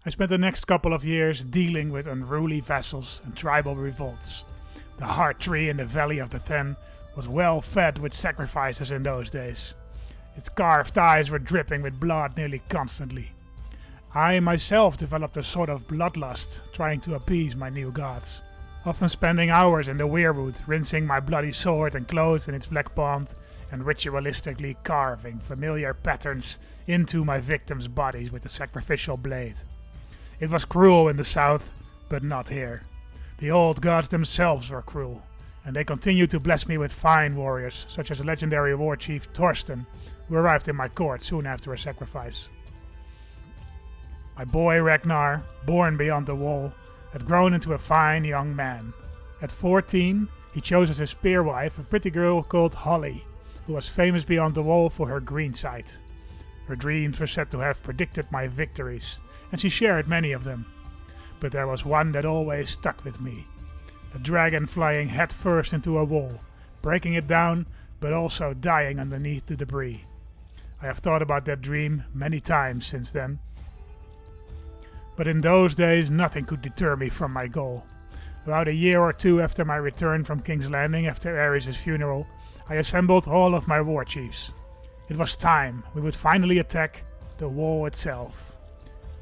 I spent the next couple of years dealing with unruly vassals and tribal revolts. The heart tree in the Valley of the Ten was well fed with sacrifices in those days. Its carved eyes were dripping with blood nearly constantly. I myself developed a sort of bloodlust, trying to appease my new gods. Often spending hours in the weirwood, rinsing my bloody sword and clothes in its black pond, and ritualistically carving familiar patterns into my victims' bodies with a sacrificial blade. It was cruel in the south, but not here. The old gods themselves were cruel, and they continued to bless me with fine warriors, such as the legendary war chief Thorsten, who arrived in my court soon after a sacrifice. My boy Ragnar, born beyond the wall, had grown into a fine young man. At 14, he chose as his spear wife a pretty girl called Holly, who was famous beyond the wall for her green sight. Her dreams were said to have predicted my victories, and she shared many of them. But there was one that always stuck with me. A dragon flying headfirst into a wall, breaking it down, but also dying underneath the debris. I have thought about that dream many times since then. But in those days, nothing could deter me from my goal. About a year or two after my return from King's Landing after Aerys' funeral, I assembled all of my war chiefs. It was time. We would finally attack the wall itself.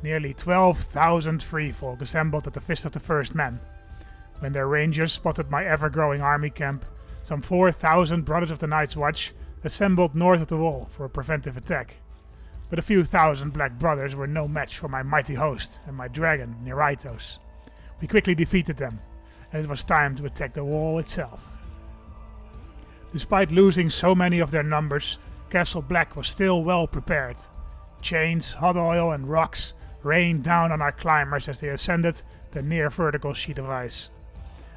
Nearly 12,000 free folk assembled at the Fist of the First Man. When their rangers spotted my ever-growing army camp, some 4,000 Brothers of the Night's Watch assembled north of the wall for a preventive attack. But a few thousand Black Brothers were no match for my mighty host and my dragon, Neraetos. We quickly defeated them, and it was time to attack the wall itself. Despite losing so many of their numbers, Castle Black was still well prepared. Chains, hot oil and rocks rained down on our climbers as they ascended the near vertical sheet of ice.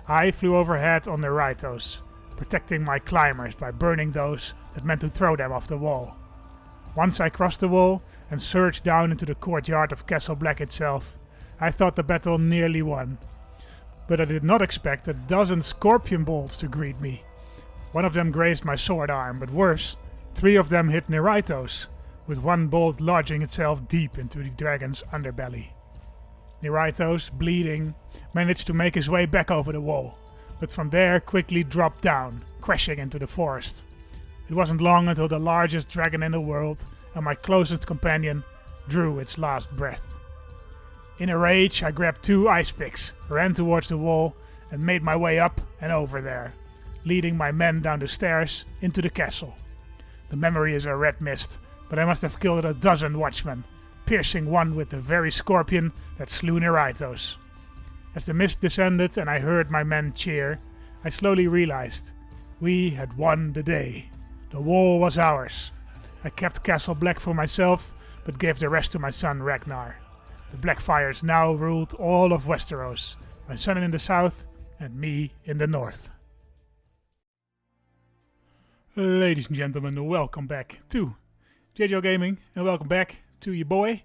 I flew overhead on Neraetos, protecting my climbers by burning those that meant to throw them off the wall. Once I crossed the wall and surged down into the courtyard of Castle Black itself, I thought the battle nearly won. But I did not expect a dozen scorpion bolts to greet me. One of them grazed my sword arm, but worse, 3 of them hit Neraetos, with one bolt lodging itself deep into the dragon's underbelly. Neraetos, bleeding, managed to make his way back over the wall, but from there quickly dropped down, crashing into the forest. It wasn't long until the largest dragon in the world and my closest companion drew its last breath. In a rage, I grabbed 2 ice picks, ran towards the wall, and made my way up and over there, leading my men down the stairs into the castle. The memory is a red mist, but I must have killed a dozen watchmen, piercing one with the very scorpion that slew Neraetos. As the mist descended and I heard my men cheer, I slowly realized we had won the day. The wall was ours. I kept Castle Black for myself, but gave the rest to my son Ragnar. The Blackfyres now ruled all of Westeros, my son in the south and me in the north. Ladies and gentlemen, welcome back to JJ Gaming, and welcome back to your boy,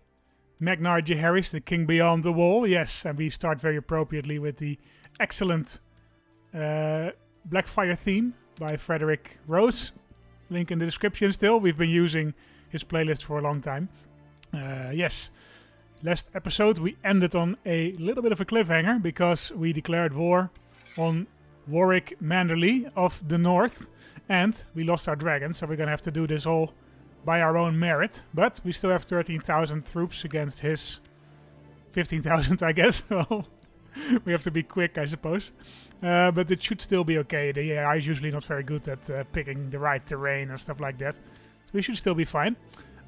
Ragnar Jaehaerys, the king beyond the wall. Yes, and we start very appropriately with the excellent Blackfyre theme by Frederick Rose. Link in the description still. We've been using his playlist for a long time. Yes, last episode we ended on a little bit of a cliffhanger because we declared war on Warwick Manderley of the North, and we lost our dragon, so we're gonna have to do this all by our own merit. But we still have 13,000 troops against his 15,000, I guess. Well, we have to be quick, I suppose. But it should still be okay. The AI is usually not very good at picking the right terrain and stuff like that. So we should still be fine.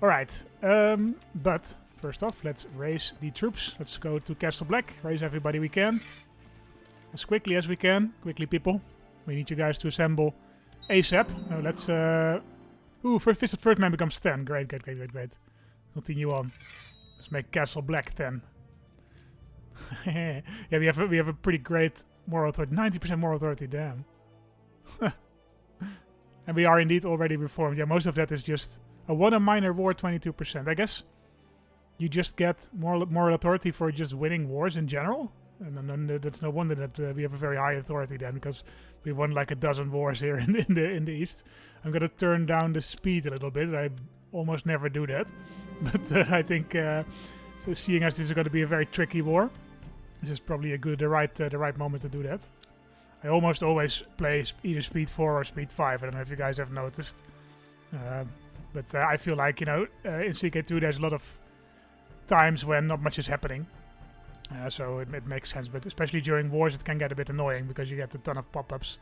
Alright, but first off, let's raise the troops. Let's go to Castle Black, raise everybody we can. As quickly as we can. Quickly, people. We need you guys to assemble ASAP. Let's... Ooh, Fist of First Man becomes 10. Great. Continue on. Let's make Castle Black 10. Yeah, we have a pretty great moral authority. 90% moral authority, damn. And we are indeed already reformed. Yeah, most of that is just a won a minor war, 22%. I guess you just get moral authority for just winning wars in general. And then that's no wonder that we have a very high authority then, because we won like a dozen wars here in the east. I'm gonna turn down the speed a little bit. I almost never do that, but I think So seeing as this is going to be a very tricky war, this is probably the right moment to do that. I almost always play either speed 4 or speed 5. I don't know if you guys have noticed. But I feel like, you know, in CK2 there's a lot of times when not much is happening. So it makes sense. But especially during wars it can get a bit annoying because you get a ton of pop-ups.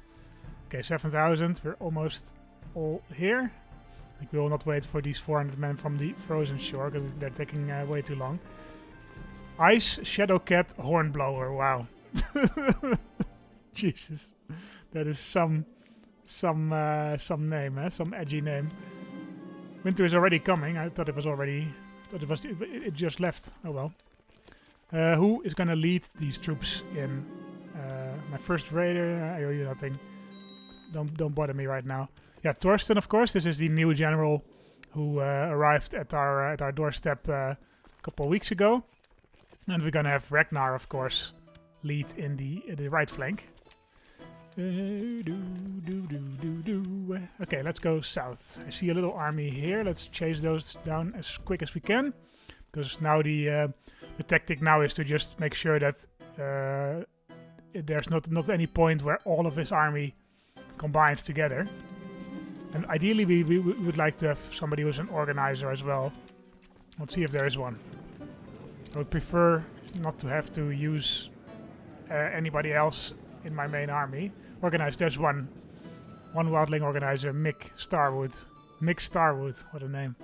Okay, 7,000. We're almost all here. I think we will not wait for these 400 men from the frozen shore because they're taking way too long. Ice, Shadowcat, Hornblower. Wow. Jesus. That is some name, some edgy name. Winter is already coming. I thought it was already... It just left. Oh well. Who is gonna lead these troops in? My first raider. I owe you nothing. Don't bother me right now. Yeah, Torsten, of course. This is the new general who arrived at our doorstep a couple of weeks ago, and we're gonna have Ragnar, of course, lead in the right flank. Okay, let's go south. I see a little army here. Let's chase those down as quick as we can, because now the tactic now is to just make sure that there's not any point where all of his army combines together. And ideally we would like to have somebody who's an organizer as well. Let's see if there is one. I would prefer not to have to use anybody else in my main army. Organized, there's one Wildling organizer, Mick Starwood. Mick Starwood, what a name.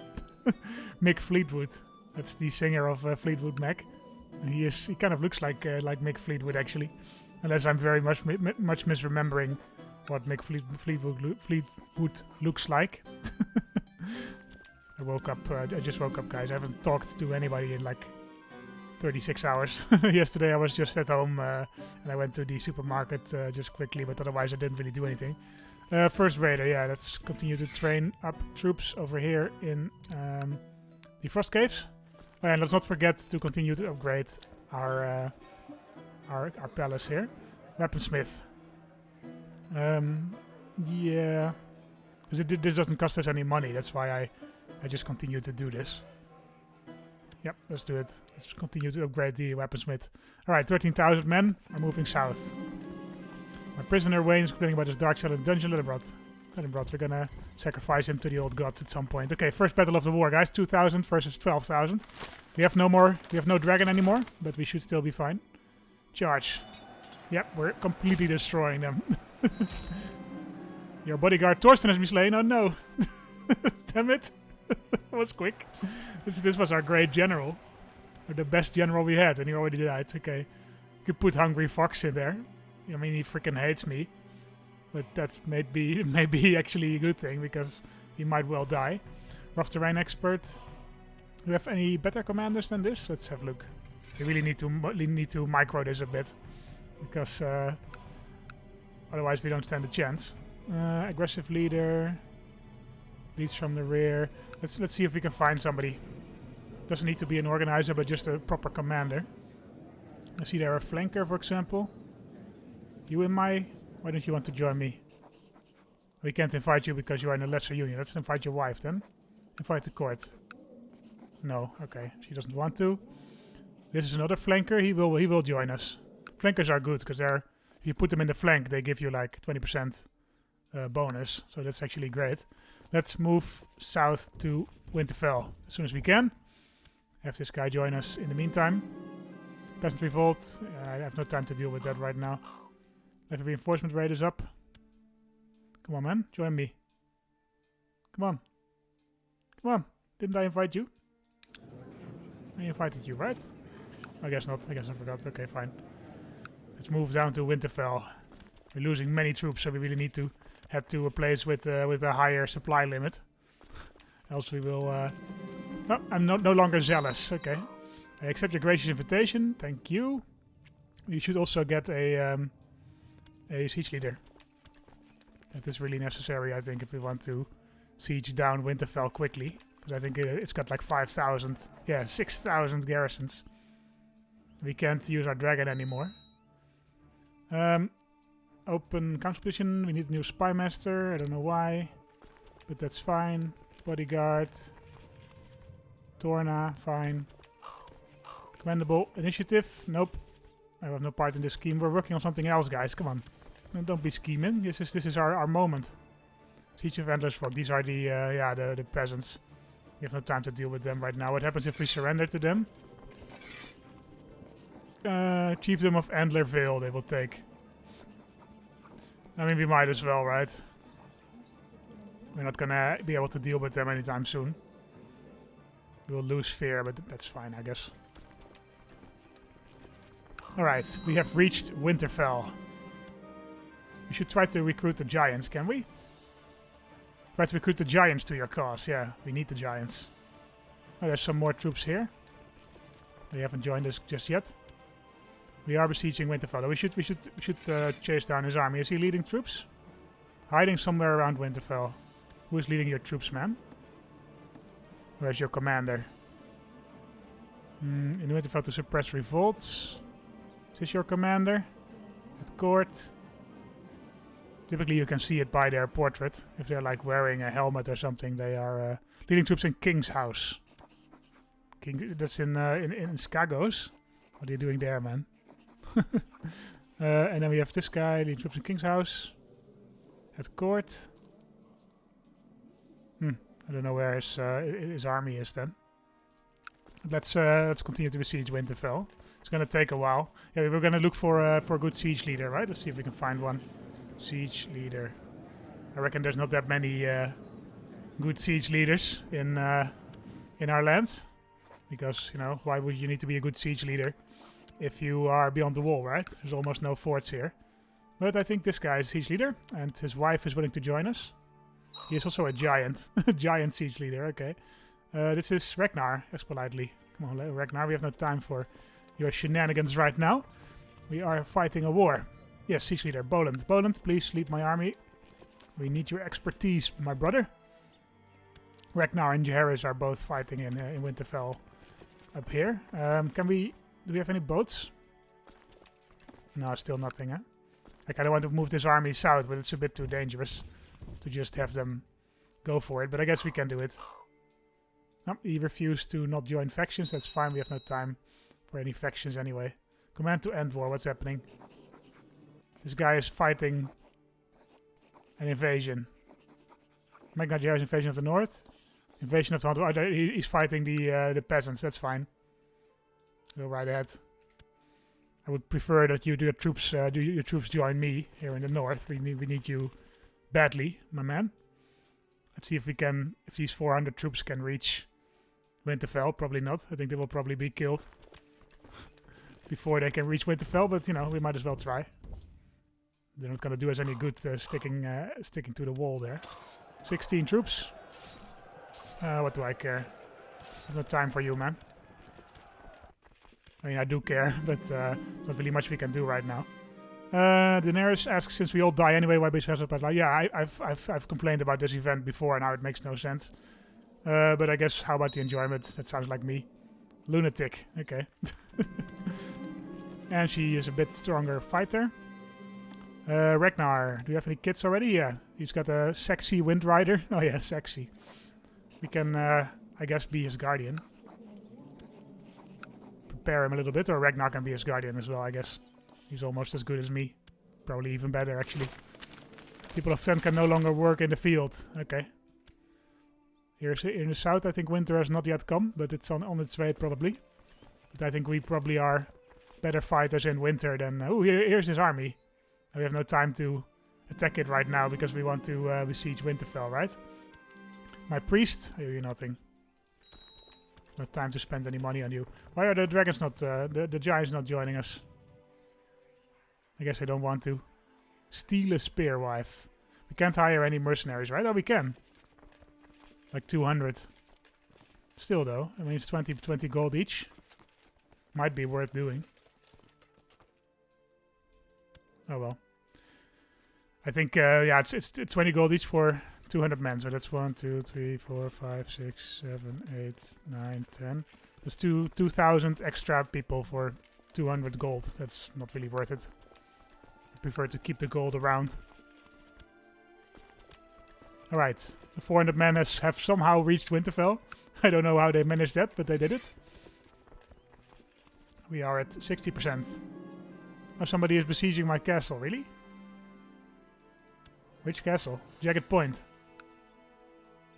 Mick Fleetwood. That's the singer of Fleetwood Mac. And he kind of looks like Mick Fleetwood actually. Unless I'm very much misremembering what Mick Fleetwood looks like. I just woke up, guys. I haven't talked to anybody in like 36 hours. Yesterday I was just at home and I went to the supermarket just quickly, but otherwise I didn't really do anything. First raider, yeah, let's continue to train up troops over here in the Frost Caves. Oh, and let's not forget to continue to upgrade our palace here. Weaponsmith. Yeah, because this doesn't cost us any money. That's why I just continue to do this. Yep, let's do it. Let's continue to upgrade the weaponsmith. Alright, 13,000 men are moving south. My prisoner Wayne is complaining about his dark cell in the dungeon. Let him rot. We're gonna sacrifice him to the old gods at some point. Okay, first battle of the war, guys. 2,000 versus 12,000. We have no dragon anymore, but we should still be fine. Charge. Yep, we're completely destroying them. Your bodyguard Torsten has been slain. Oh no. Damn it. That was quick. This was our great general. Or the best general we had, and he already died. Okay. You could put Hungry Fox in there. I mean, he freaking hates me. But that's maybe actually a good thing, because he might well die. Rough terrain expert. Do we have any better commanders than this? Let's have a look. We really need to micro this a bit, because otherwise we don't stand a chance. Aggressive leader. Leads from the rear. Let's see if we can find somebody. Doesn't need to be an organizer, but just a proper commander. I see there a flanker, for example. You in my... Why don't you want to join me? We can't invite you because you are in a lesser union. Let's invite your wife then. Invite the court. No, okay. She doesn't want to. This is another flanker. He will join us. Flankers are good because if you put them in the flank, they give you like 20% bonus. So that's actually great. Let's move south to Winterfell as soon as we can. Have this guy join us in the meantime. Peasant revolt. I have no time to deal with that right now. Have reinforcement raiders up. Come on, man. Join me. Come on. Come on. Didn't I invite you? I invited you, right? I guess not. I guess I forgot. Okay, fine. Let's move down to Winterfell. We're losing many troops, so we really need to head to a place with a higher supply limit. Else we will... No, I'm no longer zealous. Okay. I accept your gracious invitation. Thank you. You should also get a siege leader. That is really necessary, I think, if we want to siege down Winterfell quickly. Because I think it's got like 5,000... Yeah, 6,000 garrisons. We can't use our dragon anymore. Open council position. We need a new spy master. I don't know why. But that's fine. Bodyguard. Torna, fine. Commendable initiative. Nope. I have no part in this scheme. We're working on something else, guys. Come on. No, don't be scheming. This is our moment. Siege of Endless Folk. These are the peasants. We have no time to deal with them right now. What happens if we surrender to them? Chiefdom of Antler Vale they will take. I mean, we might as well, right? We're not gonna be able to deal with them anytime soon. We'll lose fear, but that's fine, I guess. Alright, we have reached Winterfell. We should try to recruit the giants, can we? Try to recruit the giants to your cause. Yeah, we need the giants. Oh, there's some more troops here. They haven't joined us just yet. We are besieging Winterfell. We should chase down his army. Is he leading troops? Hiding somewhere around Winterfell. Who is leading your troops, man? Where's your commander? In Winterfell to suppress revolts. Is this your commander? At court. Typically you can see it by their portrait. If they're like wearing a helmet or something, they are leading troops in King's house. That's in Skagos. What are you doing there, man? And then we have this guy leading troops in King's house. At court. I don't know where his army is then. Let's continue to besiege Winterfell. It's gonna take a while. Yeah, we're gonna look for a good siege leader, right? Let's see if we can find one. Siege leader. I reckon there's not that many good siege leaders in our lands, because you know, why would you need to be a good siege leader if you are beyond the wall, right? There's almost no forts here. But I think this guy is siege leader, and his wife is willing to join us. He is also a giant, giant siege leader. Okay, this is Ragnar. As politely, come on, Ragnar. We have no time for your shenanigans right now. We are fighting a war. Yes, siege leader, Boland. Boland, please lead my army. We need your expertise, my brother. Ragnar and Jaehaerys are both fighting in Winterfell up here. Do we have any boats? No, still nothing, huh? I kind of want to move this army south, but it's a bit too dangerous to just have them go for it. But I guess we can do it. Oh, he refused to not join factions. That's fine. We have no time for any factions anyway. Command to end war. What's happening? This guy is fighting an invasion. Magna Jaehaerys invasion of the north. Invasion of the north. Oh, he's fighting the peasants. That's fine. Go right ahead. I would prefer that your troops join me here in the north. We need you badly, my man. Let's see if these 400 troops can reach Winterfell. Probably not. I think they will probably be killed before they can reach Winterfell. But you know, we might as well try. They're not gonna do us any good sticking to the wall there. 16 troops. What do I care? There's no time for you, man. I mean, I do care, but there's not really much we can do right now. Daenerys asks, since we all die anyway, why be stressed about life? Yeah, I've complained about this event before, and now it makes no sense. But I guess, how about the enjoyment? That sounds like me. Lunatic. Okay. And she is a bit stronger fighter. Ragnar, do you have any kids already? Yeah, he's got a sexy wind rider. Oh yeah, sexy. We can, I guess, be his guardian. Prepare him a little bit, or Ragnar can be his guardian as well, I guess. He's almost as good as me. Probably even better, actually. People of 10 can no longer work in the field. Okay. Here's in the south, I think winter has not yet come, but it's on its way probably. But I think we probably are better fighters in winter than... oh, here's his army. We have no time to attack it right now because we want to besiege Winterfell, right? My priest? I hear you nothing. No time to spend any money on you. Why are the dragons not... the giants not joining us? I guess they don't want to. Steal a spear wife. We can't hire any mercenaries, right? Oh, we can. Like 200. Still, though. I mean, it's 20 gold each. Might be worth doing. Oh, well. I think, yeah, it's 20 gold each for 200 men. So that's 1, 2, 3, 4, 5, 6, 7, 8, 9, 10. That's 2,000 extra people for 200 gold. That's not really worth it. I prefer to keep the gold around. Alright. The 400 men have somehow reached Winterfell. I don't know how they managed that, but they did it. We are at 60%. Oh, somebody is besieging my castle. Really? Which castle? Jagged Point.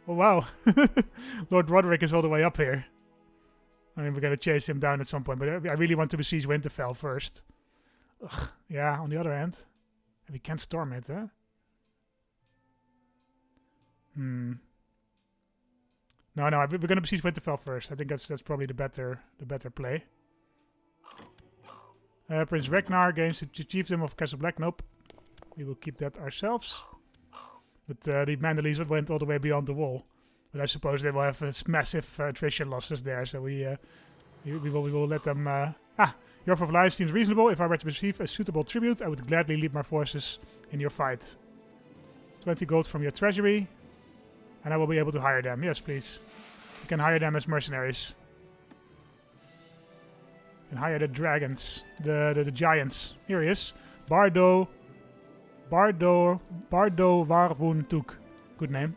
Oh, wow. Lord Roderick is all the way up here. I mean, we're going to chase him down at some point, but I really want to besiege Winterfell first. Ugh, yeah, on the other hand, we can't storm it, huh? No, we're going to besiege Winterfell first. I think that's probably the better play. Prince Ragnar gains the chiefdom of Castle Black. Nope. We will keep that ourselves. But the Mandalese went all the way beyond the wall. But I suppose they will have massive attrition losses there, so we will let them... Your offer of alliance seems reasonable. If I were to receive a suitable tribute, I would gladly lead my forces in your fight. 20 gold from your treasury. And I will be able to hire them. Yes, please. You can hire them as mercenaries. And hire the dragons. The giants. Here he is. Bardo Warwuntuk. Good name.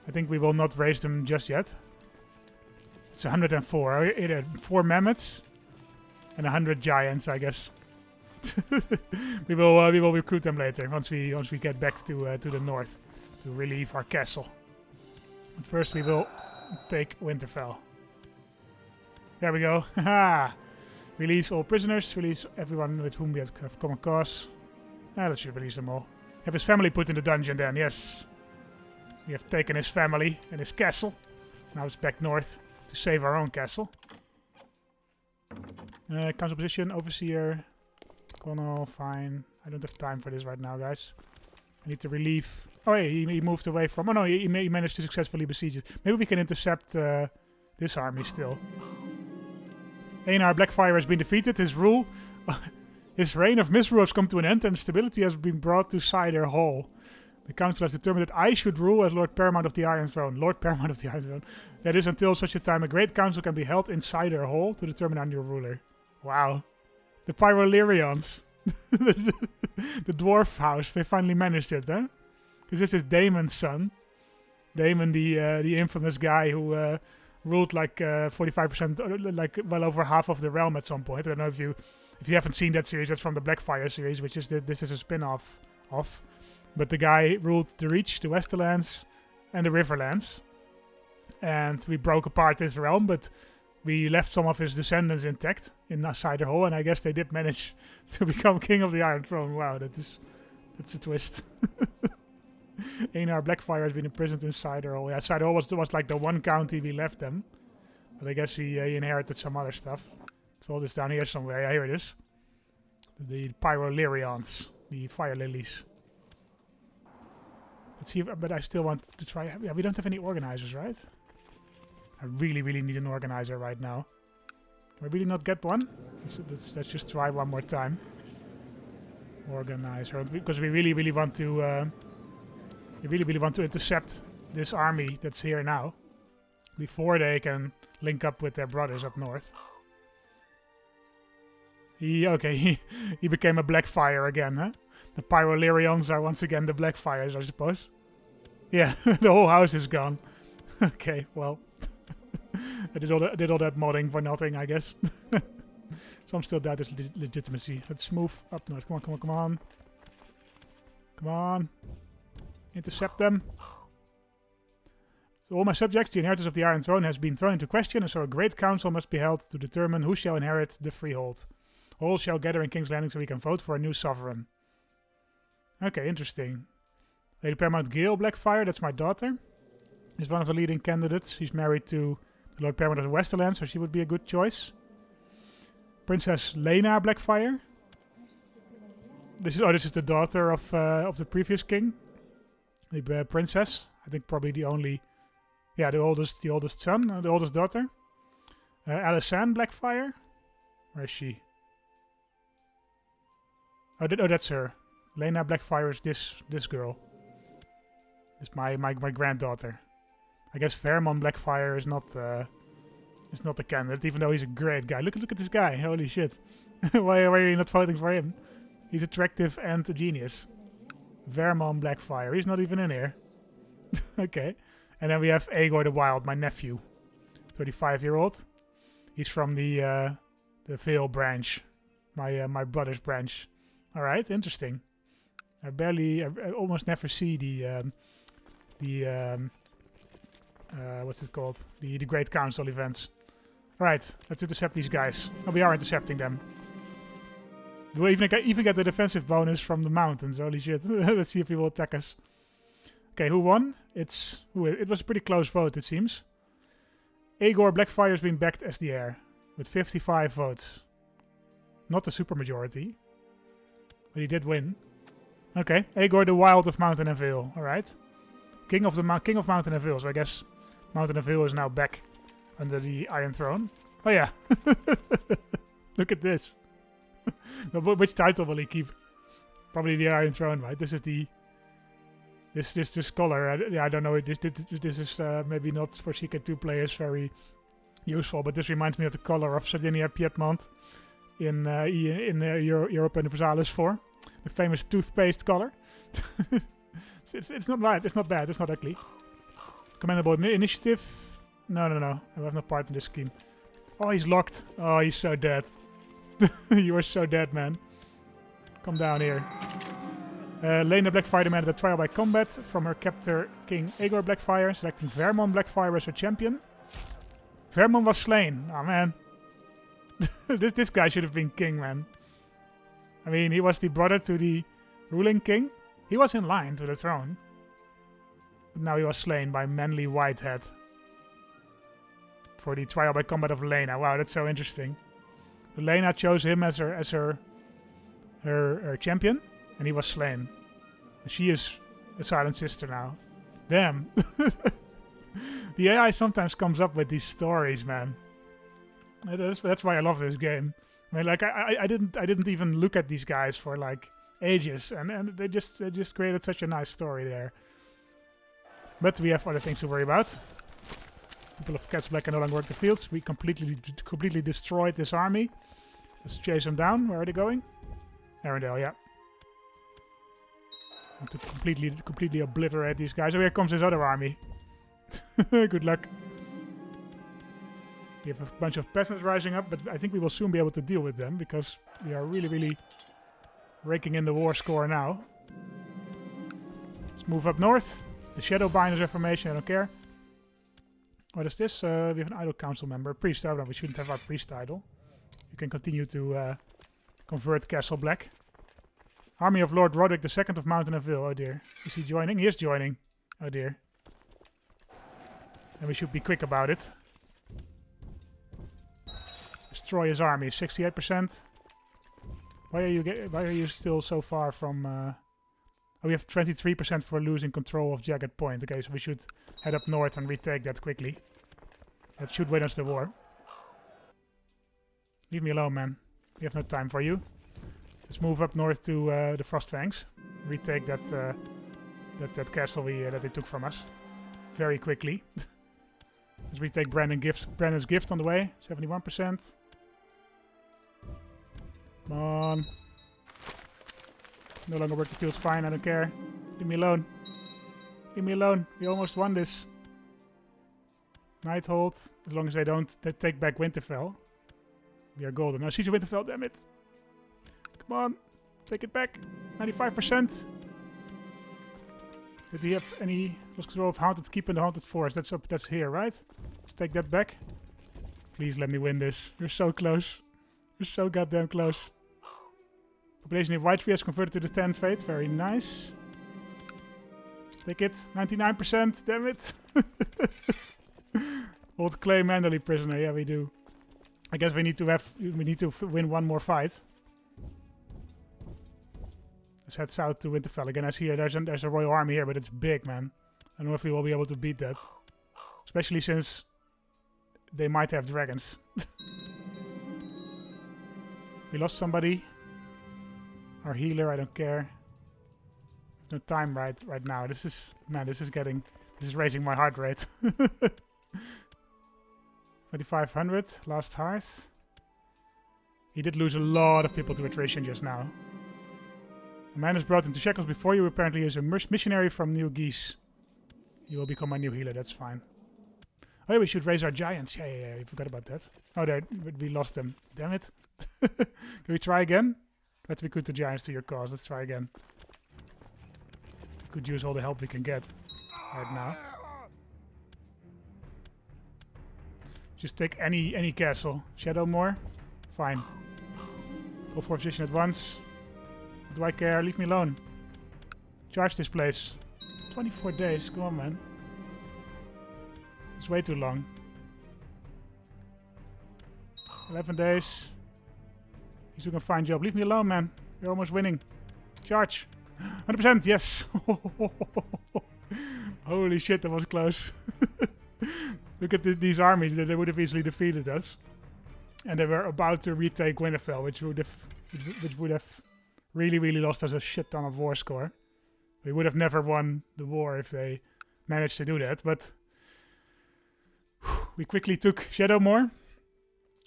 I think we will not raise them just yet. It's 104. 4 mammoths and 100 giants, I guess. we will recruit them later once we get back to the north to relieve our castle. But first we will take Winterfell. There we go. Release all prisoners. Release everyone with whom we have common cause. Let's just release them all. Have his family put in the dungeon then, yes. We have taken his family and his castle. Now it's back north to save our own castle. Council position, overseer. Connell, fine. I don't have time for this right now, guys. I need to relieve... Oh, hey, he moved away from... Oh no, he managed to successfully besiege it. Maybe we can intercept this army still. Aenar Blackfyre has been defeated. His rule... His reign of misrule has come to an end and stability has been brought to Cider Hall. The council has determined that I should rule as Lord Paramount of the Iron Throne. Lord Paramount of the Iron Throne. That is until such a time a great council can be held in Cider Hall to determine our new ruler. Wow. The Pyrolerions. The dwarf house. They finally managed it, huh? Because this is Daemon's son. Daemon, the infamous guy who ruled like 45%, like well over half of the realm at some point. I don't know if you haven't seen that series. That's from the Blackfyre series, which is this is a spin-off of. But the guy ruled the Reach, the Westerlands, and the Riverlands. And we broke apart this realm, but we left some of his descendants intact in Cider Hall, and I guess they did manage to become King of the Iron Throne. Wow, that's a twist. Aenar Blackfyre has been imprisoned in Cider Hall. Yeah, Cider Hall was like the one county we left them. But I guess he inherited some other stuff. So all this down here somewhere. Yeah, here it is. The Pyrolerions, the Fire Lilies. Let's see, but I still want to try. Yeah, we don't have any organizers, right? I really need an organizer right now. Can I really not get one? Let's just try one more time. Organizer, because we really want to. We really want to intercept this army that's here now, before they can link up with their brothers up north. He became a Blackfyre again, huh? The Pyrolerions are once again the Blackfyres, I suppose. Yeah, the whole house is gone. Okay, well, I did all that modding for nothing, I guess. Some still doubt his legitimacy. Let's move up north. Come on. Intercept them. So all my subjects, the inheritance of the Iron Throne has been thrown into question, and so a great council must be held to determine who shall inherit the freehold. All shall gather in King's Landing so we can vote for a new sovereign. Okay, interesting. Lady Paramount Gale Blackfyre, that's my daughter. Is one of the leading candidates. She's married to the Lord Paramount of the Westerland, so she would be a good choice. Princess Lena Blackfyre. This is the daughter of the previous king. The princess. I think probably the only... Yeah, the oldest son, the oldest daughter. Alysanne Blackfyre. Where is she? Oh, that's her. Lena Blackfyre is this girl. It's my granddaughter. I guess Vermon Blackfyre is not a candidate, even though he's a great guy. Look at this guy. Holy shit. Why are you not voting for him? He's attractive and a genius. Vermon Blackfyre. He's not even in here. Okay. And then we have Aegor the Wild, my nephew. 35-year-old. He's from the the Vale branch, my brother's branch. All right, interesting. I almost never see the what's it called? The Great Council events. All right, let's intercept these guys. Oh, we are intercepting them. We even get the defensive bonus from the mountains. Holy shit! Let's see if he will attack us. Okay, who won? It was a pretty close vote, it seems. Aegor Blackfyre has been backed as the heir with 55 votes. Not the supermajority, but he did win. Okay, Aegor the Wild of Mountain and Vale. All right, King of Mountain and Vale. So I guess Mountain and Vale is now back under the Iron Throne. Oh yeah, look at this. Which title will he keep? Probably the Iron Throne, right? This is the this color. I don't know. This is maybe not for CK2 players very useful, but this reminds me of the color of Sardinia Piedmont in Europa Universalis 4, the famous toothpaste color. It's not bad. It's not bad. It's not ugly. Commendable initiative. No. I have no part in this scheme. Oh, he's locked. Oh, he's so dead. You are so dead, man. Come down here. Lena Blackfyre demanded a trial by combat from her captor King Aegor Blackfyre, selecting Vermon Blackfyre as her champion. Vermon was slain. Oh man. this guy should have been king, man. I mean, he was the brother to the ruling king. He was in line to the throne. But now he was slain by manly Whitehead. For the trial by combat of Lena. Wow, that's so interesting. Lena chose him as her champion, and he was slain. She is a Silent Sister now. Damn. The AI sometimes comes up with these stories, man. That's why I love this game. I mean, like I didn't even look at these guys for like ages, and they just created such a nice story there. But we have other things to worry about. People of Cats Black can no longer work the fields. We completely destroyed this army. Let's chase them down. Where are they going? Arendelle, yeah. Want to completely obliterate these guys. Oh, here comes his other army. Good luck. We have a bunch of peasants rising up, but I think we will soon be able to deal with them because we are really raking in the war score now. Let's move up north. The Shadowbinders Reformation, I don't care. What is this? We have an idle council member. Priest, oh no, we shouldn't have our priest idle. You can continue to convert Castle Black. Army of Lord Roderick II of Mountain and Vale. Oh dear. Is he joining? He is joining. Oh dear. And we should be quick about it. Destroy his army. 68%. Why are you still so far from... Oh, we have 23% for losing control of Jagged Point. Okay, so we should head up north and retake that quickly. That should win us the war. Leave me alone, man. We have no time for you. Let's move up north to the Frostfangs. Retake that castle that they took from us. Very quickly. Let's retake Brandon's gift on the way. 71%. Come on. No longer work the fields, fine, I don't care. Leave me alone. Leave me alone. We almost won this. Nighthold, as long as they don't take back Winterfell. We are golden. No, Siege of Winterfell, damn it. Come on. Take it back. 95%. Did he have any lost control of Haunted Keep in the Haunted Forest? That's here, right? Let's take that back. Please let me win this. You're so close. You're so goddamn close. Population in Whitetree has converted to the 10 Fate. Very nice. Take it. 99%. Damn it. Hold claim manually prisoner. Yeah, we do. I guess we need to win one more fight. Let's head south to Winterfell again. I see there's a royal army here, but it's big, man. I don't know if we will be able to beat that. Especially since they might have dragons. We lost somebody. Our healer, I don't care. There's no time right now. This is raising my heart rate. 2500, last hearth. He did lose a lot of people to attrition just now. A man is brought into shackles before you. Apparently is a missionary from New Geese. He will become my new healer, that's fine. Oh, yeah, we should raise our giants. Yeah, we forgot about that. Oh, there, we lost them. Damn it. Can we try again? Let's recruit the giants to your cause. Let's try again. Could use all the help we can get right now. Just take any castle. Shadowmoor? Fine. Go for position at once. What do I care? Leave me alone. Charge this place. 24 days. Come on, man. It's way too long. 11 days. He's doing a fine job. Leave me alone, man. You're almost winning. Charge. 100%. Yes. Holy shit, that was close. Look at these armies. They would have easily defeated us. And they were about to retake Winterfell, which would have really lost us a shit ton of war score. We would have never won the war if they managed to do that. But we quickly took Shadowmoor.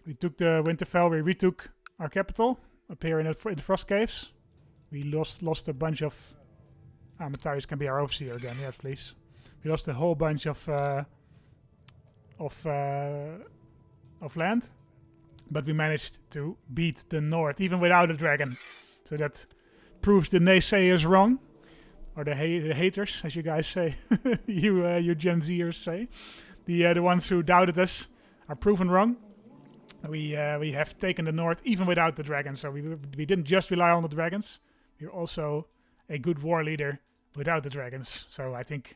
We took the Winterfell. We retook our capital up here in the Frost Caves. We lost a bunch of... Matthias can be our overseer again. Yes, please. We lost a whole bunch of land. But we managed to beat the North, even without a dragon. So that proves the naysayers wrong. Or the haters, as you guys say. you Gen Zers say. The ones who doubted us are proven wrong. We have taken the North even without the dragons. So we didn't just rely on the dragons. We're also a good war leader without the dragons. So I think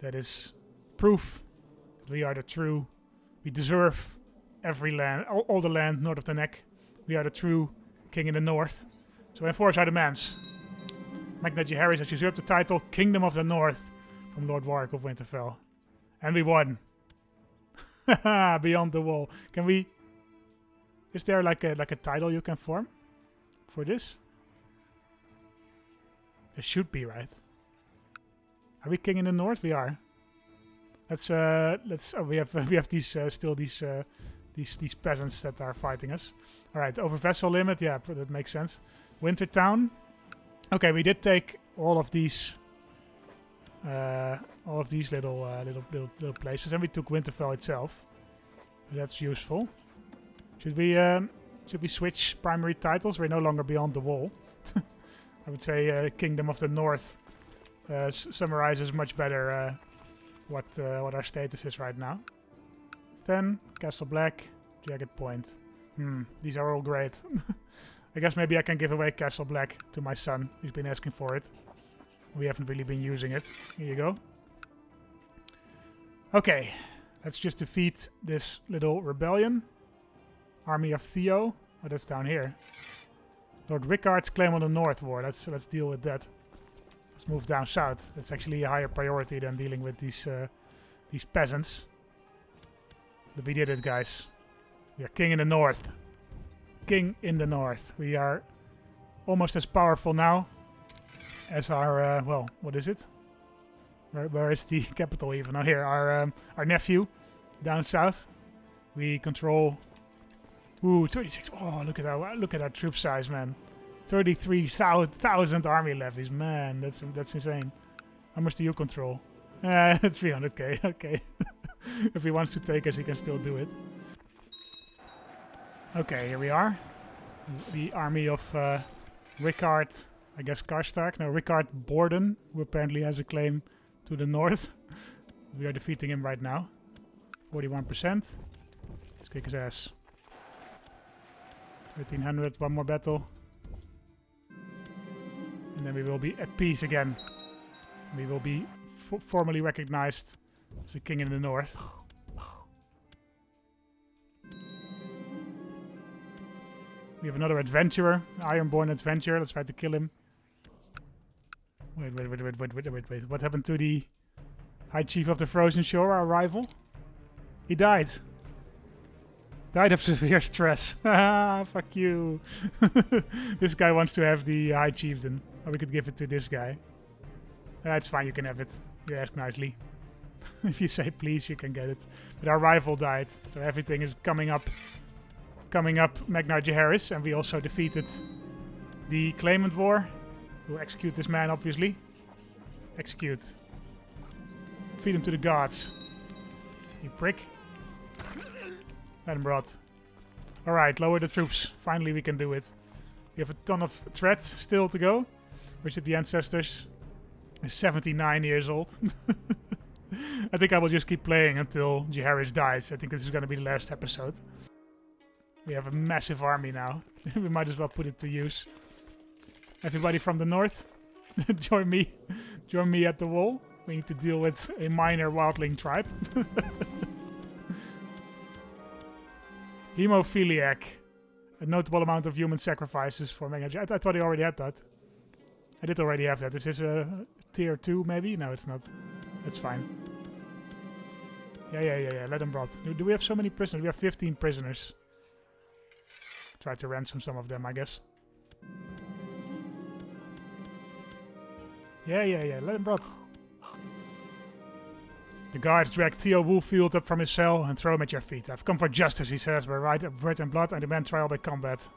that is proof that we are the true... We deserve every land, all the land north of the neck. We are the true king in the north. So enforce our demands. Magna Jaehaerys has usurped the title Kingdom of the North from Lord Warwick of Winterfell. And we won. Beyond the wall. Can we... Is there like a title you can form for this? There should be, right? Are we king in the north? We are. Let's oh, we have these still these peasants that are fighting us. All right, over vessel limit. Yeah, that makes sense. Wintertown. Okay, we did take all of these little places, and we took Winterfell itself. That's useful. Should we switch primary titles? We're no longer beyond the wall. I would say Kingdom of the North summarizes much better what our status is right now. Then Castle Black, Jagged Point. These are all great. I guess maybe I can give away Castle Black to my son. He's been asking for it. We haven't really been using it. Here you go. Okay, let's just defeat this little rebellion. Army of Theo. Oh, that's down here. Lord Rickard's claim on the North War. Let's deal with that. Let's move down south. That's actually a higher priority than dealing with these peasants. But we did it, guys. We are king in the north. King in the north. We are almost as powerful now as our well, what is it? Where is the capital even? Oh, here, our nephew down south. We control. Ooh, 36. Oh, look at our troop size, man. 33,000 army levies, man. That's insane. How much do you control? 300k. Okay. If he wants to take us, he can still do it. Okay, here we are. The army of Rickard, I guess Karstark. No, Rickard Borden, who apparently has a claim to the north. We are defeating him right now. 41%. Let's kick his ass. 1300, one more battle. And then we will be at peace again. We will be formally recognized as a king in the north. We have another adventurer, Ironborn adventurer. Let's try to kill him. Wait. What happened to the High Chief of the Frozen Shore, our rival? He died. Died of severe stress. Fuck you. This guy wants to have the High Chieftain. Or we could give it to this guy. It's fine, you can have it. You ask nicely. If you say please, you can get it. But our rival died, so everything is coming up. Magna Jaehaerys, and we also defeated the Claimant War. We'll execute this man, obviously. Execute. Feed him to the gods. You prick. And brought. Alright, lower the troops. Finally we can do it. We have a ton of threats still to go. Worship the ancestors. I'm 79 years old. I think I will just keep playing until Jaehaerys dies. I think this is going to be the last episode. We have a massive army now. We might as well put it to use. Everybody from the north, join me. Join me at the wall. We need to deal with a minor wildling tribe. Hemophiliac. A notable amount of human sacrifices for Mega. I thought I already had that. I did already have that. Is this a tier 2 maybe? No, it's not. That's fine. Yeah. Let them rot. Do we have so many prisoners? We have 15 prisoners. Try to ransom some of them, I guess. Yeah. Let him rot. The guards drag Theo Woolfield up from his cell and throw him at your feet. I've come for justice, he says, by right of bread and blood. I demand trial by combat.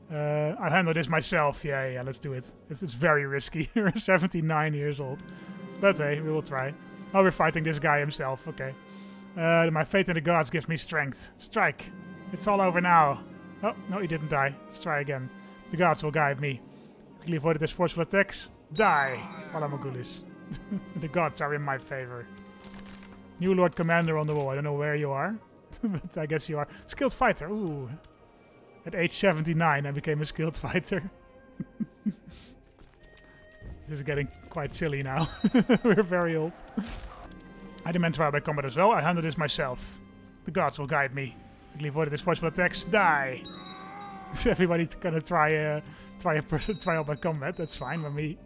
I'll handle this myself. Yeah, let's do it. It's very risky. We're 79 years old. But hey, we will try. Oh, we're fighting this guy himself. Okay. My faith in the gods gives me strength. Strike. It's all over now. Oh, no, he didn't die. Let's try again. The gods will guide me. Quickly avoided his forceful attacks. Die. Valamogulis. The gods are in my favor. New Lord Commander on the wall. I don't know where you are. But I guess you are. Skilled fighter. Ooh. At age 79 I became a skilled fighter. This is getting quite silly now. We're very old. I demand trial by combat as well. I handle this myself. The gods will guide me. Quickly avoided his forceful attacks. Die. Is everybody gonna try a trial by combat? That's fine with me.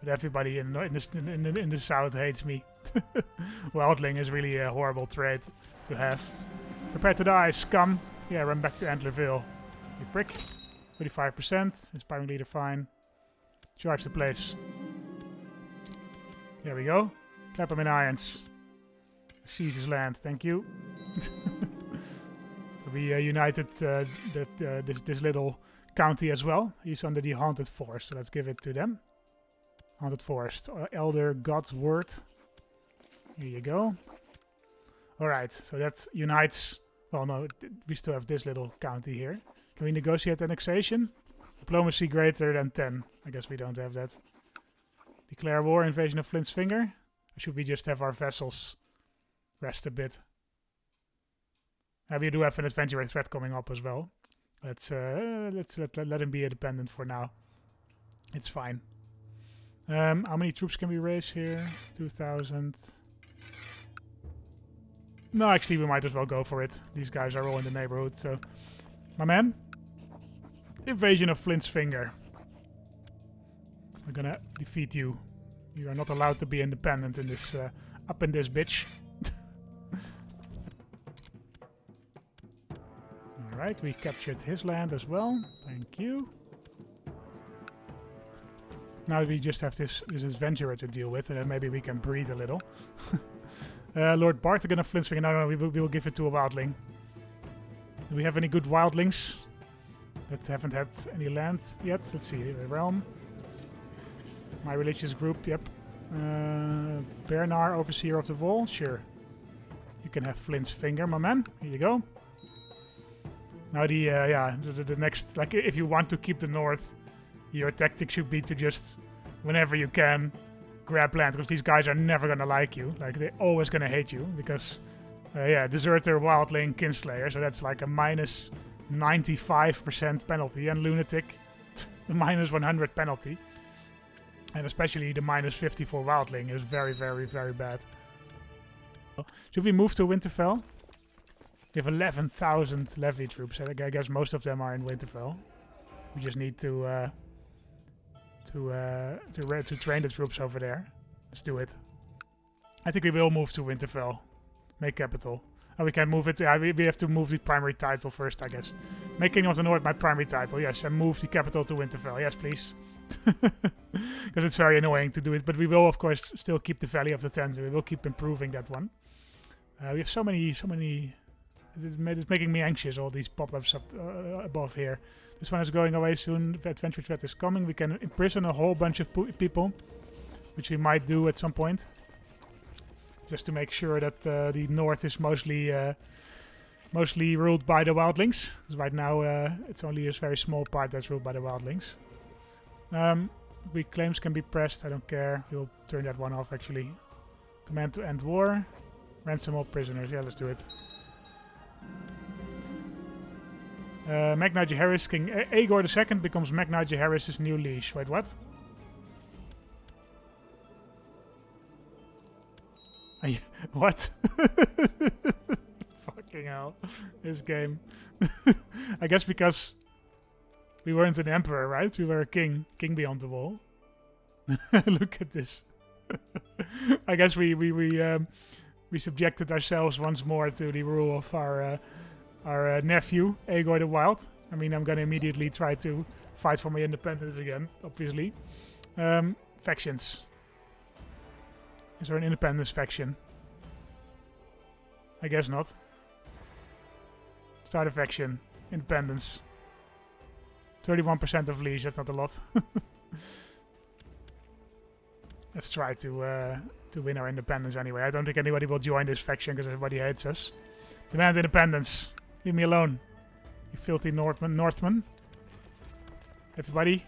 But everybody in the south hates me. Wildling is really a horrible trait to have. Prepare to die, scum. Yeah, run back to Antlerville. You prick. 35%. Inspiring leader, fine. Charge the place. There we go. Clap him in irons. Seize his land, thank you. We united this little county as well. He's under the Haunted Forest, so let's give it to them. Haunted Forest. Elder God's Word. Here you go. Alright, so that unites... Well, no, we still have this little county here. Can we negotiate annexation? Diplomacy greater than 10. I guess we don't have that. Declare war, invasion of Flint's Finger. Or should we just have our vessels rest a bit? We do have an adventurer threat coming up as well. Let's let him be independent for now. It's fine. How many troops can we raise here? 2,000. No, actually, we might as well go for it. These guys are all in the neighborhood, so... My man? Invasion of Flint's Finger. We're gonna defeat you. You are not allowed to be independent in this... up in this bitch. Alright, we captured his land as well. Thank you. Now we just have this adventurer to deal with, and then maybe we can breathe a little. Lord Barthagen of Flint's Finger. No, we will give it to a wildling. Do we have any good wildlings that haven't had any land yet? Let's see. Realm. My religious group, yep. Bernar, Overseer of the Wall. Sure. You can have Flint's Finger, my man. Here you go. Now the next... Like, if you want to keep the north, your tactic should be to just, whenever you can, grab land, because these guys are never gonna like you. Like, they're always gonna hate you, because, deserter, wildling, kinslayer, so that's like a minus 95% penalty, and lunatic, minus 100 penalty. And especially the minus 50 for wildling is very, very, very bad. Should we move to Winterfell? We have 11,000 levy troops. I guess most of them are in Winterfell. We just need to train the troops over there. Let's do it. I think we will move to Winterfell. Make capital. Oh, we can move it. Yeah, we have to move the primary title first, I guess. Make Kingdom of the North my primary title. Yes, and move the capital to Winterfell. Yes, please. Because it's very annoying to do it. But we will, of course, still keep the Valley of the Ten. We will keep improving that one. We have so many... It's making me anxious, all these pop-ups up above here. This one is going away soon. The adventure threat is coming. We can imprison a whole bunch of people, which we might do at some point. just to make sure that the north is mostly ruled by the Wildlings. Because right now it's only a very small part that's ruled by the Wildlings. Weak claims can be pressed. I don't care. We'll turn that one off actually. Command to end war. Ransom all prisoners. Yeah, let's do it. Magna Jaehaerys, King Aegor II becomes Magna Jaehaerys' new liege. Wait, what? What? Fucking hell. This game. I guess because we weren't an emperor, right? We were a king. King beyond the wall. Look at this. I guess we subjected ourselves once more to the rule of our nephew, Aegor the Wild. I mean, I'm gonna immediately try to fight for my independence again, obviously. Factions. Is there an independence faction? I guess not. Start a faction. Independence. 31% of liege, that's not a lot. Let's try to win our independence anyway. I don't think anybody will join this faction because everybody hates us. Demand independence. Leave me alone. You filthy Northman. Everybody,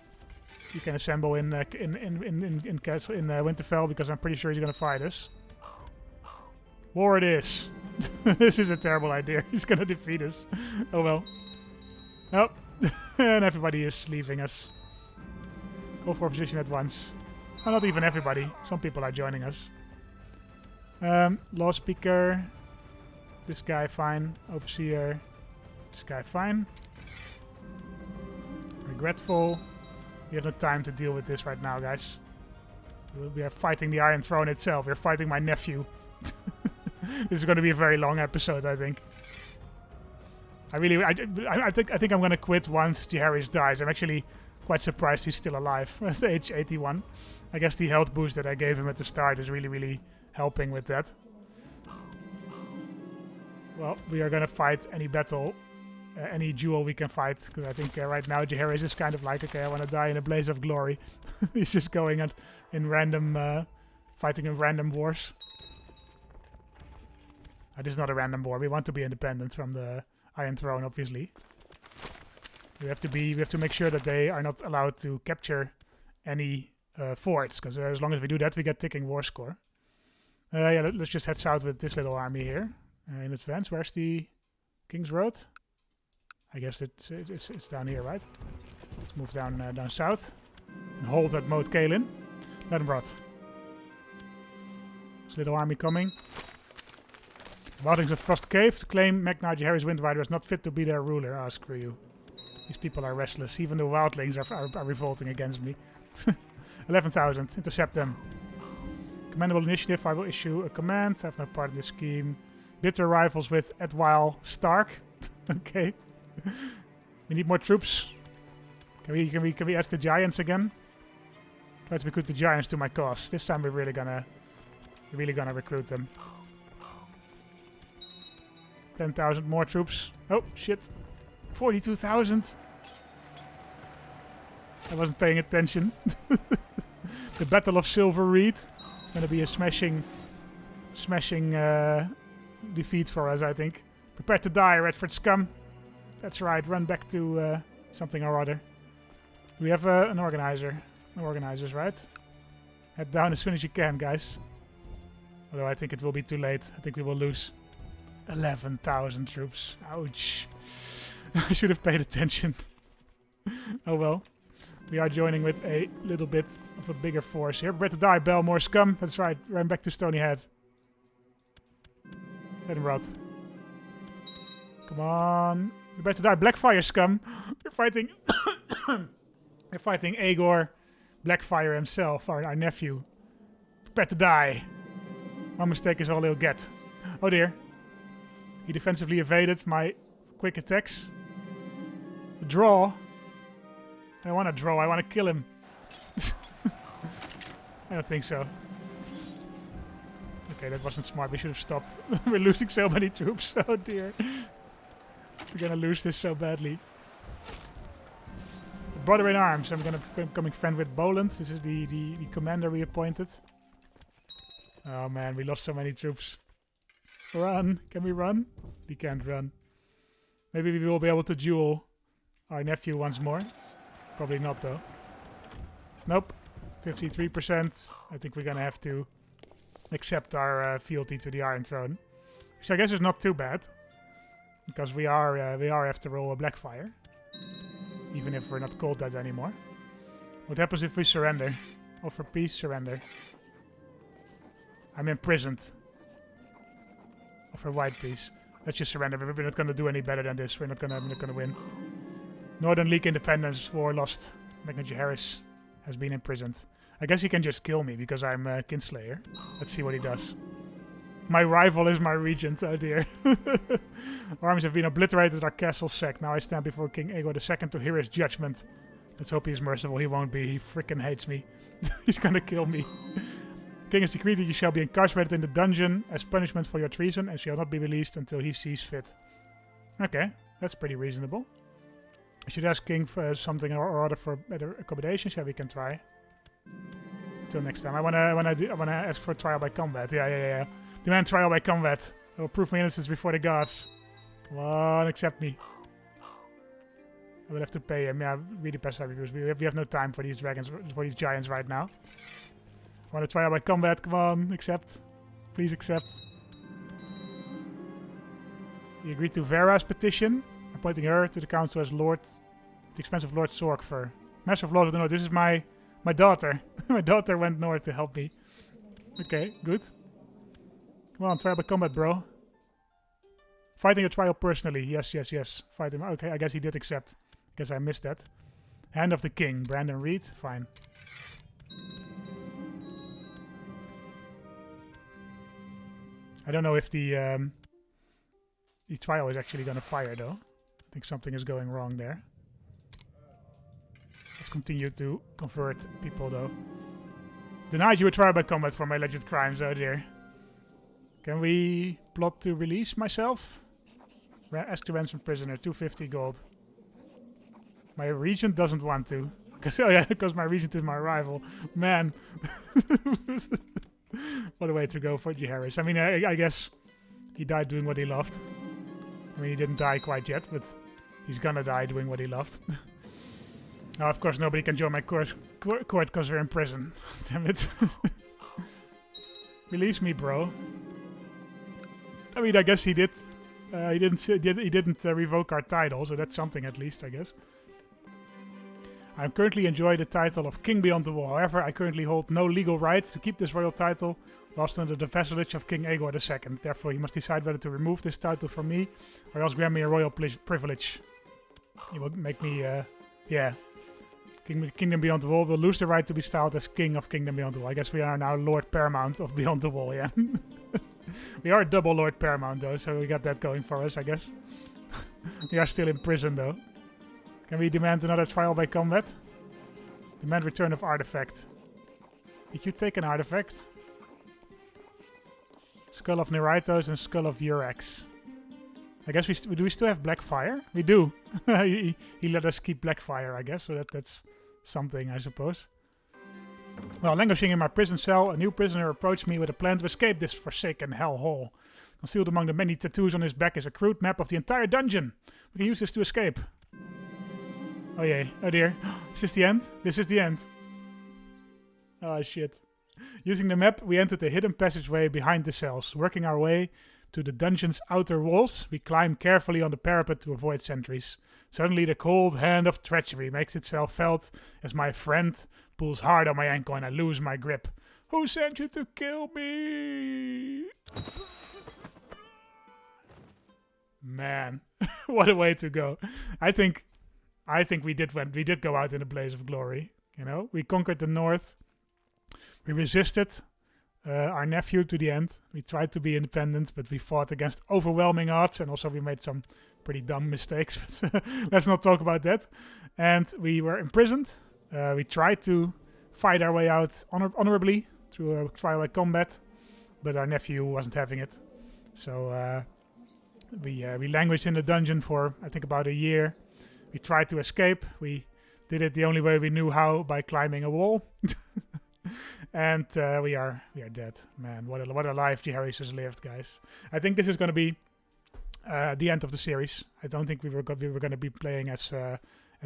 you can assemble in Winterfell because I'm pretty sure he's gonna fight us. War it is. This is a terrible idea. He's gonna defeat us. Oh well. Oh, and everybody is leaving us. Go for a position at once. Oh, not even everybody. Some people are joining us. Law speaker. This guy fine. Overseer. This guy fine. Regretful. We have no time to deal with this right now, guys. We are fighting the Iron Throne itself. We're fighting my nephew. This is going to be a very long episode, I think. I think I'm going to quit once Jaehaerys dies. I'm actually quite surprised he's still alive at age 81. I guess the health boost that I gave him at the start is really helping with that. Well, we are going to fight any battle, any duel we can fight. Because I think right now Jaehaerys is kind of like, okay, I want to die in a blaze of glory. He's just going in random, fighting in random wars. This is not a random war. We want to be independent from the Iron Throne, obviously. We have to make sure that they are not allowed to capture any forts, because as long as we do that, we get ticking war score. Yeah, let's just head south with this little army here in advance. Where's the King's Road? I guess it's down here, right? Let's move down south and hold at Moat Caelin. Let him rot. This little army coming. Wildlings of Frost Cave to claim Magna Jaehaerys Windrider is not fit to be their ruler. Ah, screw you. These people are restless. Even the Wildlings are revolting against me. 11,000. Intercept them. Commendable initiative. I will issue a command. I have no part in this scheme. Bitter rivals with Edwyle Stark. Okay. We need more troops. Can we ask the giants again? Try to recruit the giants to my cause. This time we're really gonna recruit them. 10,000 more troops. Oh shit. 42,000. I wasn't paying attention. The Battle of Silver Reed. It's gonna be a smashing defeat for us, I think. Prepare to die, Redford scum. That's right, run back to something or other. We have an organizer. No organizers, right? Head down as soon as you can, guys. Although I think it will be too late. I think we will lose 11,000 troops. Ouch. I should have paid attention. Oh well. We are joining with a little bit of a bigger force here. Prepare to die, Belmore scum. That's right. Run back to Stonyhead. Let him rot. Come on. Prepare to die, Blackfyre scum. We're fighting... We're fighting Aegor Blackfyre himself, our nephew. Prepare to die. One mistake is all he'll get. Oh dear. He defensively evaded my quick attacks. A draw. I don't want to draw, I want to kill him. I don't think so. Okay, that wasn't smart. We should have stopped. We're losing so many troops. Oh dear. We're gonna lose this so badly. Brother in arms. I'm becoming friend with Boland. This is the commander we appointed. Oh man, we lost so many troops. Run! Can we run? We can't run. Maybe we will be able to duel our nephew once more. Probably not though. Nope. 53%. I think we're gonna have to accept our fealty to the Iron Throne. Which I guess is not too bad. Because we are after all a Blackfyre. Even if we're not called that anymore. What happens if we surrender? Offer peace, surrender. I'm imprisoned. Offer white peace. Let's just surrender. We're not gonna do any better than this. We're not gonna win. Northern League Independence War lost. Jaehaerys has been imprisoned. I guess he can just kill me because I'm a Kinslayer. Let's see what he does. My rival is my regent. Oh dear. Armies have been obliterated. Our castle sacked. Now I stand before King Aerys II to hear his judgment. Let's hope he's merciful. He won't be. He freaking hates me. He's gonna kill me. King has decreed that you shall be incarcerated in the dungeon as punishment for your treason and shall not be released until he sees fit. Okay, that's pretty reasonable. I should ask King for something or other for better accommodations. Yeah, we can try. Until next time. I wanna ask for trial by combat. Yeah. Demand trial by combat. I will prove my innocence before the gods. Come on, accept me. I will have to pay him. Yeah, really pass our reviews. We have no time for these dragons, for these giants right now. I want to trial by combat. Come on, accept. Please accept. He agreed to Vera's petition, appointing her to the council as Lord, at the expense of Lord Sorkfer. Master of Lord of the North. This is my daughter. My daughter went north to help me. Okay, good. Come on, trial by combat, bro. Fighting a trial personally. Yes. Fight him. Okay, I guess he did accept. Guess I missed that. Hand of the King. Brandon Reed. Fine. I don't know if the trial is actually going to fire, though. I think something is going wrong there. Let's continue to convert people, though. Denied you a trial by combat for my alleged crimes. Oh, dear. Can we plot to release myself? Ask to ransom prisoner. 250 gold. My regent doesn't want to. Because my regent is my rival. Man. What a way to go for Jaehaerys. I mean, I guess he died doing what he loved. I mean, he didn't die quite yet, but he's gonna die doing what he loved. Now, of course, nobody can join my court because we're in prison. Damn it. Release me, bro. I mean, I guess he did. He didn't revoke our title, so that's something at least, I guess. I currently enjoy the title of King Beyond the Wall. However, I currently hold no legal right to keep this royal title whilst under the vassalage of King Aerys II. Therefore, he must decide whether to remove this title from me or else grant me a royal privilege. He will make me, yeah. Kingdom Beyond the Wall will lose the right to be styled as King of Kingdom Beyond the Wall. I guess we are now Lord Paramount of Beyond the Wall, yeah. We are double Lord Paramount, though, so we got that going for us, I guess. We are still in prison, though. Can we demand another trial by combat? Demand return of artifact. Did you take an artifact? Skull of Neraetos and Skull of Eurex. I guess do we still have Blackfyre? We do. he let us keep Blackfyre, I guess, so that's something, I suppose. While languishing in my prison cell, a new prisoner approached me with a plan to escape this forsaken hellhole. Concealed among the many tattoos on his back is a crude map of the entire dungeon. We can use this to escape. Oh yay. Oh dear. Is this the end? This is the end. Oh shit. Using the map, we entered a hidden passageway behind the cells. Working our way to the dungeon's outer walls, we climb carefully on the parapet to avoid sentries. Suddenly the cold hand of treachery makes itself felt as my friend pulls hard on my ankle and I lose my grip. Who sent you to kill me? Man, what a way to go. I think we did go out in a blaze of glory. You know, we conquered the north. We resisted our nephew to the end. We tried to be independent, but we fought against overwhelming odds, and also we made some pretty dumb mistakes. But let's not talk about that. And we were imprisoned. We tried to fight our way out honorably through a trial by combat, but our nephew wasn't having it. So we languished in the dungeon for I think about a year. We tried to escape. We did it the only way we knew how, by climbing a wall. And we are dead. Man, what a life Jaehaerys has lived, guys. I think this is going to be the end of the series. I don't think we were going to be playing as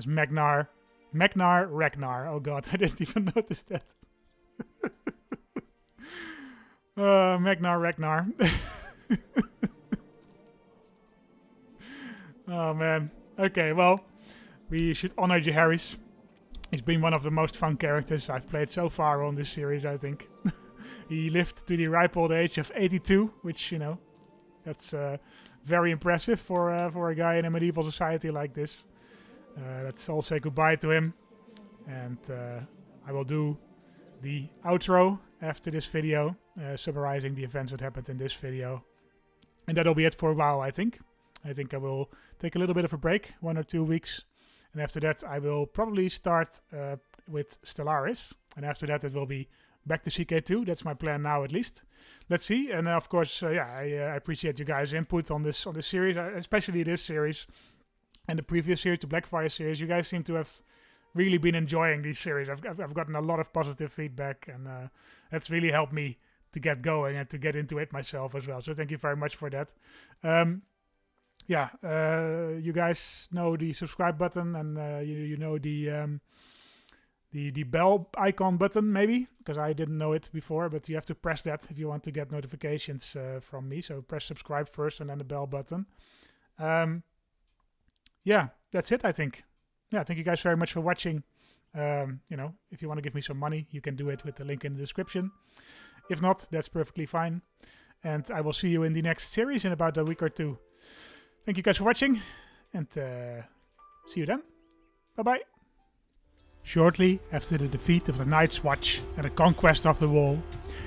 Magnar Ragnar. Oh god, I didn't even notice that. Magnar Ragnar. Oh man. Okay, well, we should honor Jaehaerys. He's been one of the most fun characters I've played so far on this series, I think. He lived to the ripe old age of 82, which, you know, that's very impressive for a guy in a medieval society like this. Let's all say goodbye to him. And I will do the outro after this video, summarizing the events that happened in this video. And that'll be it for a while, I think. I think I will take a little bit of a break, 1 or 2 weeks. And after that, I will probably start with Stellaris. And after that, it will be back to CK2. That's my plan now, at least. Let's see. And of course, I appreciate you guys' input on this series, especially this series and the previous series, the Blackfyre series. You guys seem to have really been enjoying these series. I've gotten a lot of positive feedback, and that's really helped me to get going and to get into it myself as well. So thank you very much for that. You guys know the subscribe button, and you know the bell icon button, maybe, because I didn't know it before, but you have to press that if you want to get notifications from me. So press subscribe first and then the bell button. That's it, I think. Yeah, thank you guys very much for watching. If you want to give me some money, you can do it with the link in the description. If not, that's perfectly fine. And I will see you in the next series in about a week or two. Thank you guys for watching, and see you then. Bye-bye. Shortly after the defeat of the Night's Watch and the conquest of the Wall,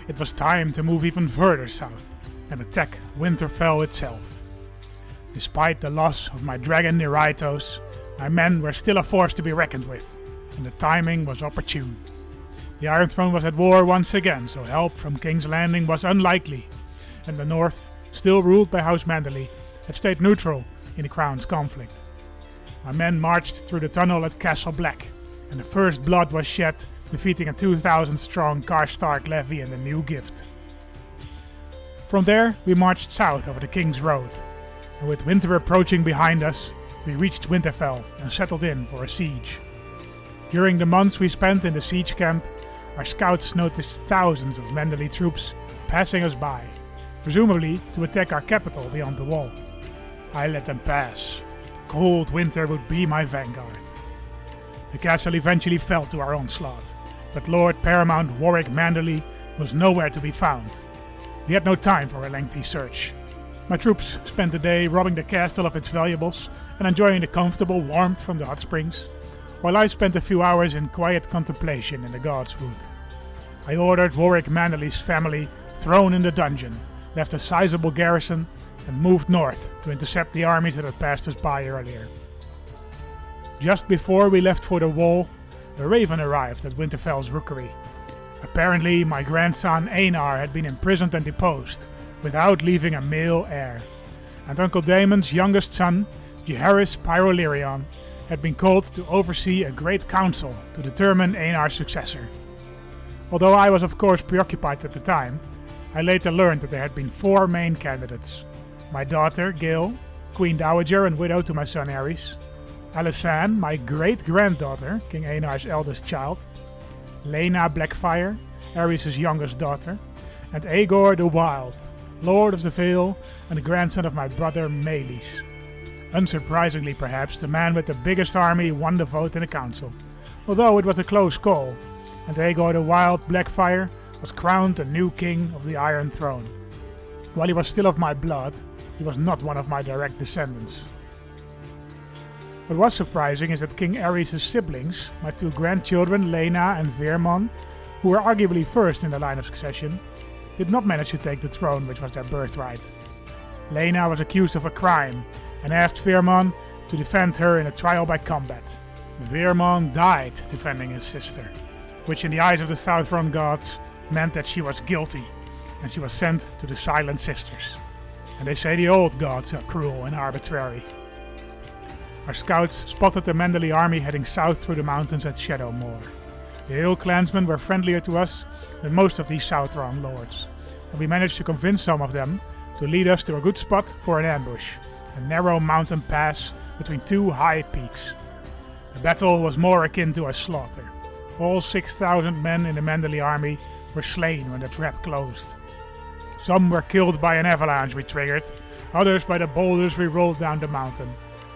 it was time to move even further south and attack Winterfell itself. Despite the loss of my dragon Neraetos, my men were still a force to be reckoned with, and the timing was opportune. The Iron Throne was at war once again, so help from King's Landing was unlikely, and the North, still ruled by House Manderly, had stayed neutral in the Crown's conflict. My men marched through the tunnel at Castle Black, and the first blood was shed, defeating a 2,000-strong Karstark levy and a new gift. From there, we marched south over the King's Road, and with winter approaching behind us, we reached Winterfell and settled in for a siege. During the months we spent in the siege camp, our scouts noticed thousands of Manderly troops passing us by, presumably to attack our capital beyond the wall. I let them pass. Cold winter would be my vanguard. The castle eventually fell to our onslaught, but Lord Paramount Warwick Manderly was nowhere to be found. We had no time for a lengthy search. My troops spent the day robbing the castle of its valuables and enjoying the comfortable warmth from the hot springs, while I spent a few hours in quiet contemplation in the God's Wood. I ordered Warwick Manderly's family thrown in the dungeon, left a sizable garrison, and moved north to intercept the armies that had passed us by earlier. Just before we left for the wall, a raven arrived at Winterfell's rookery. Apparently, my grandson Aenar had been imprisoned and deposed, without leaving a male heir, and Uncle Daemon's youngest son, Jaehaerys Pyrolerion, had been called to oversee a great council to determine Aenar's successor. Although I was of course preoccupied at the time, I later learned that there had been 4 main candidates: my daughter, Gale, Queen Dowager and widow to my son Aerys; Alysanne, my great-granddaughter, King Aenar's eldest child; Laena Blackfyre, Aerys' youngest daughter; and Aegor the Wild, Lord of the Vale and the grandson of my brother Meleys. Unsurprisingly perhaps, the man with the biggest army won the vote in the council, although it was a close call, and Aegor the Wild Blackfyre was crowned a new king of the Iron Throne. While he was still of my blood, he was not one of my direct descendants. What was surprising is that King Aerys' siblings, my 2 grandchildren Laena and Veerman, who were arguably first in the line of succession, did not manage to take the throne, which was their birthright. Laena was accused of a crime and asked Veerman to defend her in a trial by combat. Veerman died defending his sister, which in the eyes of the Southron gods meant that she was guilty, and she was sent to the Silent Sisters. And they say the old gods are cruel and arbitrary. Our scouts spotted the Manderly army heading south through the mountains at Shadowmoor. The Hill clansmen were friendlier to us than most of these Southron lords, and we managed to convince some of them to lead us to a good spot for an ambush, a narrow mountain pass between two high peaks. The battle was more akin to a slaughter. All 6,000 men in the Manderly army were slain when the trap closed. Some were killed by an avalanche we triggered, others by the boulders we rolled down the mountain,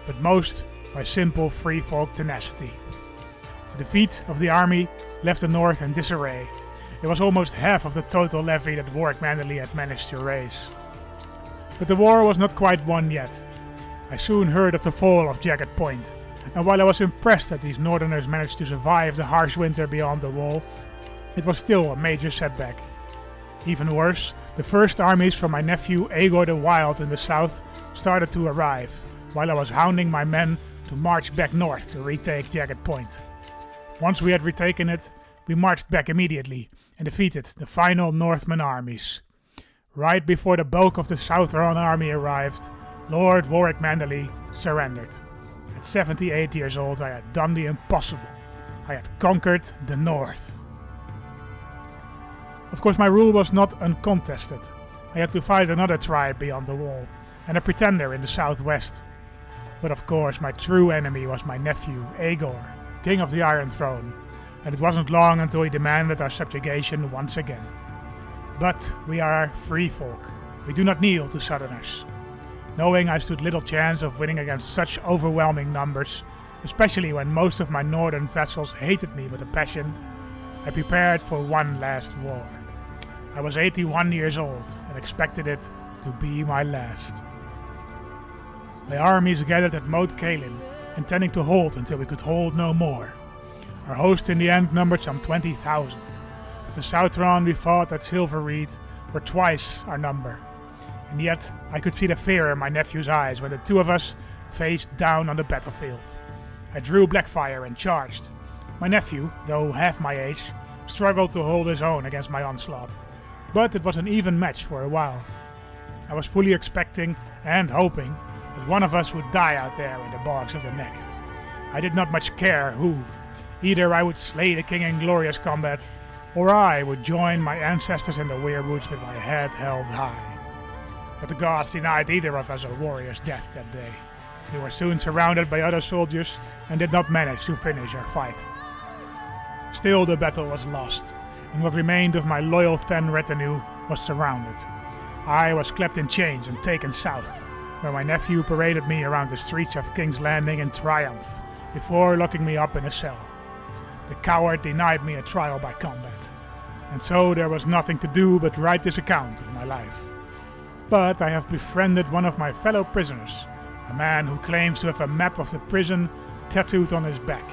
but most by simple free folk tenacity. The defeat of the army left the north in disarray. It was almost half of the total levy that Warwick Manderly had managed to raise. But the war was not quite won yet. I soon heard of the fall of Jagged Point, and while I was impressed that these northerners managed to survive the harsh winter beyond the wall, it was still a major setback. Even worse, the first armies from my nephew Aegor the Wild in the south started to arrive, while I was hounding my men to march back north to retake Jagged Point. Once we had retaken it, we marched back immediately and defeated the final Northman armies. Right before the bulk of the Southron army arrived, Lord Warwick Manderly surrendered. At 78 years old, I had done the impossible. I had conquered the North. Of course, my rule was not uncontested. I had to fight another tribe beyond the wall, and a pretender in the southwest. But of course, my true enemy was my nephew, Aegor, King of the Iron Throne, and it wasn't long until he demanded our subjugation once again. But we are free folk. We do not kneel to southerners. Knowing I stood little chance of winning against such overwhelming numbers, especially when most of my northern vassals hated me with a passion, I prepared for one last war. I was 81 years old and expected it to be my last. My armies gathered at Moat Cailin, intending to hold until we could hold no more. Our host in the end numbered some 20,000, but the Southron we fought at Silver Reed were twice our number. And yet I could see the fear in my nephew's eyes when the two of us faced down on the battlefield. I drew Blackfyre and charged. My nephew, though half my age, struggled to hold his own against my onslaught, but it was an even match for a while. I was fully expecting and hoping that one of us would die out there in the bogs of the neck. I did not much care who. Either I would slay the king in glorious combat, or I would join my ancestors in the weirwoods with my head held high. But the gods denied either of us a warrior's death that day. We were soon surrounded by other soldiers and did not manage to finish our fight. Still, the battle was lost, and what remained of my loyal Then retinue was surrounded. I was clapped in chains and taken south, where my nephew paraded me around the streets of King's Landing in triumph, before locking me up in a cell. The coward denied me a trial by combat, and so there was nothing to do but write this account of my life. But I have befriended one of my fellow prisoners, a man who claims to have a map of the prison tattooed on his back.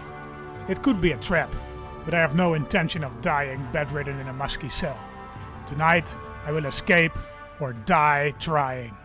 It could be a trap, but I have no intention of dying bedridden in a musky cell. Tonight I will escape or die trying.